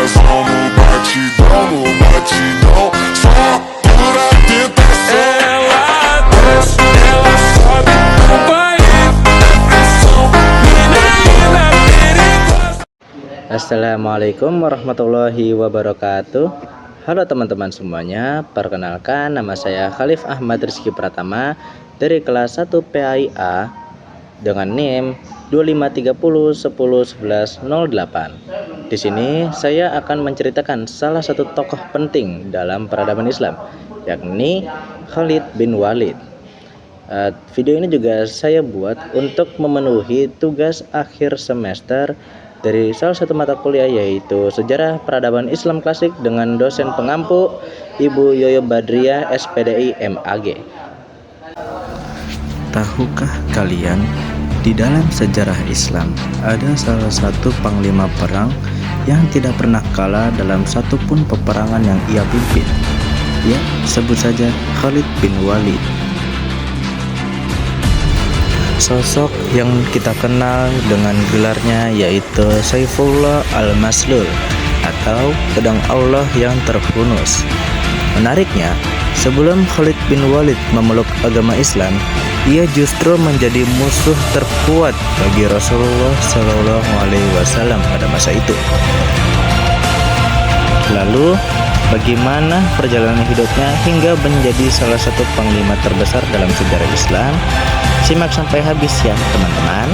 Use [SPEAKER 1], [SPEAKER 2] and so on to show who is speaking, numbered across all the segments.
[SPEAKER 1] tesão no batidão, no batidão. Só por a tentação. Ela desce, ela sobe, acompanha a pressão. Menina perigosa.
[SPEAKER 2] Assalamualaikum warahmatullahi wabarakatuh. Halo teman-teman semuanya, perkenalkan nama saya Khalif Ahmad Rizky Pratama dari kelas 1 PAIA dengan NIM 2530101108. Di sini saya akan menceritakan salah satu tokoh penting dalam peradaban Islam, yakni Khalid bin Walid. Video ini juga saya buat untuk memenuhi tugas akhir semester dari salah satu mata kuliah, yaitu Sejarah Peradaban Islam Klasik dengan dosen pengampu Ibu Yoyo Badriah SPDI MAG. Tahukah kalian, di dalam sejarah Islam ada salah satu panglima perang yang tidak pernah kalah dalam satupun peperangan yang ia pimpin? Ya, sebut saja Khalid bin Walid. Sosok yang kita kenal dengan gelarnya yaitu Saifullah al-Maslul atau pedang Allah yang terhunus. Menariknya, sebelum Khalid bin Walid memeluk agama Islam, ia justru menjadi musuh terkuat bagi Rasulullah Shallallahu Alaihi Wasallam pada masa itu. Lalu, bagaimana perjalanan hidupnya hingga menjadi salah satu panglima terbesar dalam sejarah Islam? Simak sampai habis ya teman-teman.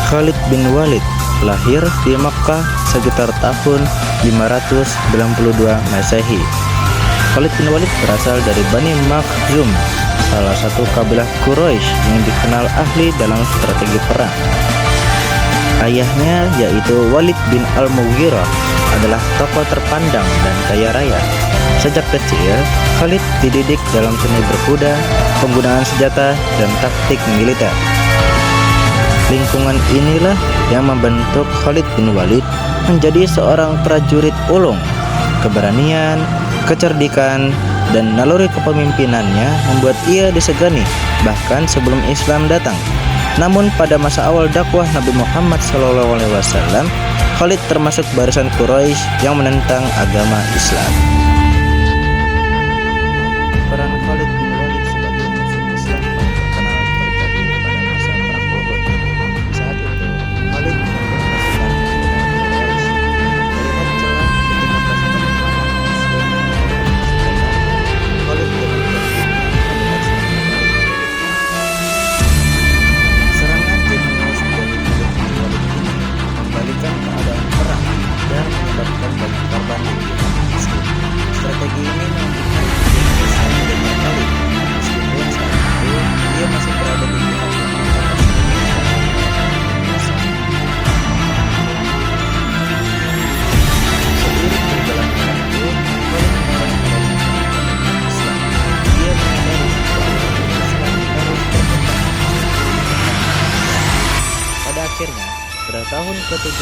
[SPEAKER 2] Khalid bin Walid lahir di Makkah sekitar tahun 592 Masehi. Khalid bin Walid berasal dari Bani Makhzum, salah satu kabilah Quraisy yang dikenal ahli dalam strategi perang. Ayahnya yaitu Walid bin Al-Mughirah adalah tokoh terpandang dan kaya raya. Sejak kecil, Khalid dididik dalam seni berkuda, penggunaan senjata, dan taktik militer. Lingkungan inilah yang membentuk Khalid bin Walid menjadi seorang prajurit ulung. Keberanian, kecerdikan, dan naluri kepemimpinannya membuat ia disegani bahkan sebelum Islam datang. Namun pada masa awal dakwah Nabi Muhammad SAW, Khalid termasuk barisan Quraisy yang menentang agama Islam. Peran Khalid bin Walid sebagai musuh Islam paling terkenal terjadi pada masa Perang Uhud. Saat itu, Khalid memimpin pasukan dengan Quraisy. Melihat celah ketika pasukan Muhammad Muslim Khalid dengan tertibnya melihat serangan jenius dari Khalid bin Walid ini membalikan keadaan perang dan menyebabkan banyak korban di pihak Muslim. Strategi ini menunjukkan kejeniusan dari Khalid, meskipun saat itu dia masih berada di pihak yang mengatakan seiring berjalannya waktu, Khalid mulai Islam. Dia menyadari bahwa Islam harus berkembang. Pada akhirnya, pada tahun ke-7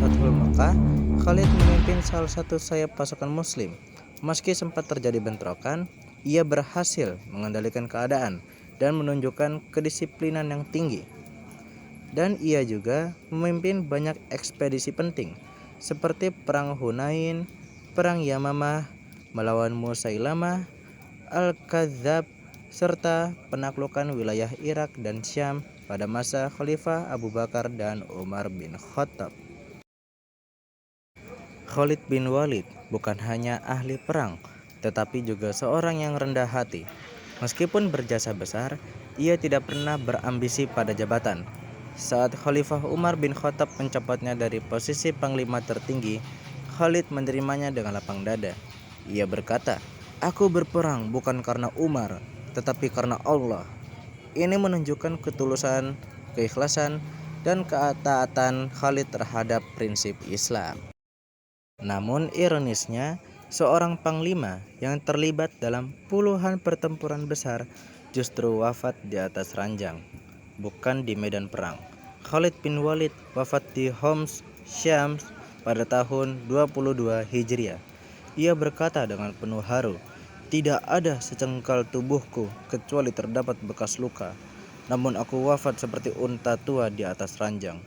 [SPEAKER 2] Rasulullah Khalid memimpin salah satu sayap pasukan Muslim. Meski sempat terjadi bentrokan, ia berhasil mengendalikan keadaan dan menunjukkan kedisiplinan yang tinggi. Dan ia juga memimpin banyak ekspedisi penting seperti Perang Hunain, Perang Yamamah, melawan Musailamah Al-Kadzab, serta penaklukan wilayah Irak dan Syam pada masa Khalifah Abu Bakar dan Umar bin Khattab. Khalid bin Walid bukan hanya ahli perang, tetapi juga seorang yang rendah hati. Meskipun berjasa besar, ia tidak pernah berambisi pada jabatan. Saat Khalifah Umar bin Khattab mencopotnya dari posisi panglima tertinggi, Khalid menerimanya dengan lapang dada. Ia berkata, "Aku berperang bukan karena Umar, tetapi karena Allah." Ini menunjukkan ketulusan, keikhlasan, dan ketaatan Khalid terhadap prinsip Islam. Namun ironisnya, seorang panglima yang terlibat dalam puluhan pertempuran besar justru wafat di atas ranjang, bukan di medan perang. Khalid bin Walid wafat di Homs, Syam pada tahun 22 Hijriah. Ia berkata dengan penuh haru, "Tidak ada secengkal tubuhku kecuali terdapat bekas luka, namun aku wafat seperti unta tua di atas ranjang."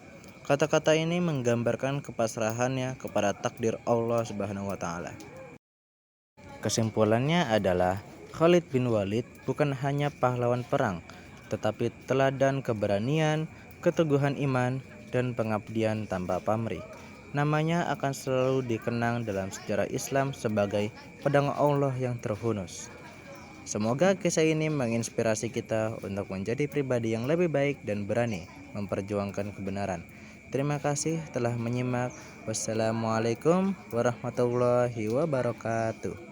[SPEAKER 2] Kata-kata ini menggambarkan kepasrahannya kepada takdir Allah Subhanahu wa taala. Kesimpulannya adalah Khalid bin Walid bukan hanya pahlawan perang, tetapi teladan keberanian, keteguhan iman, dan pengabdian tanpa pamrih. Namanya akan selalu dikenang dalam sejarah Islam sebagai pedang Allah yang terhunus. Semoga kisah ini menginspirasi kita untuk menjadi pribadi yang lebih baik dan berani memperjuangkan kebenaran. Terima kasih telah menyimak. Wassalamualaikum warahmatullahi wabarakatuh.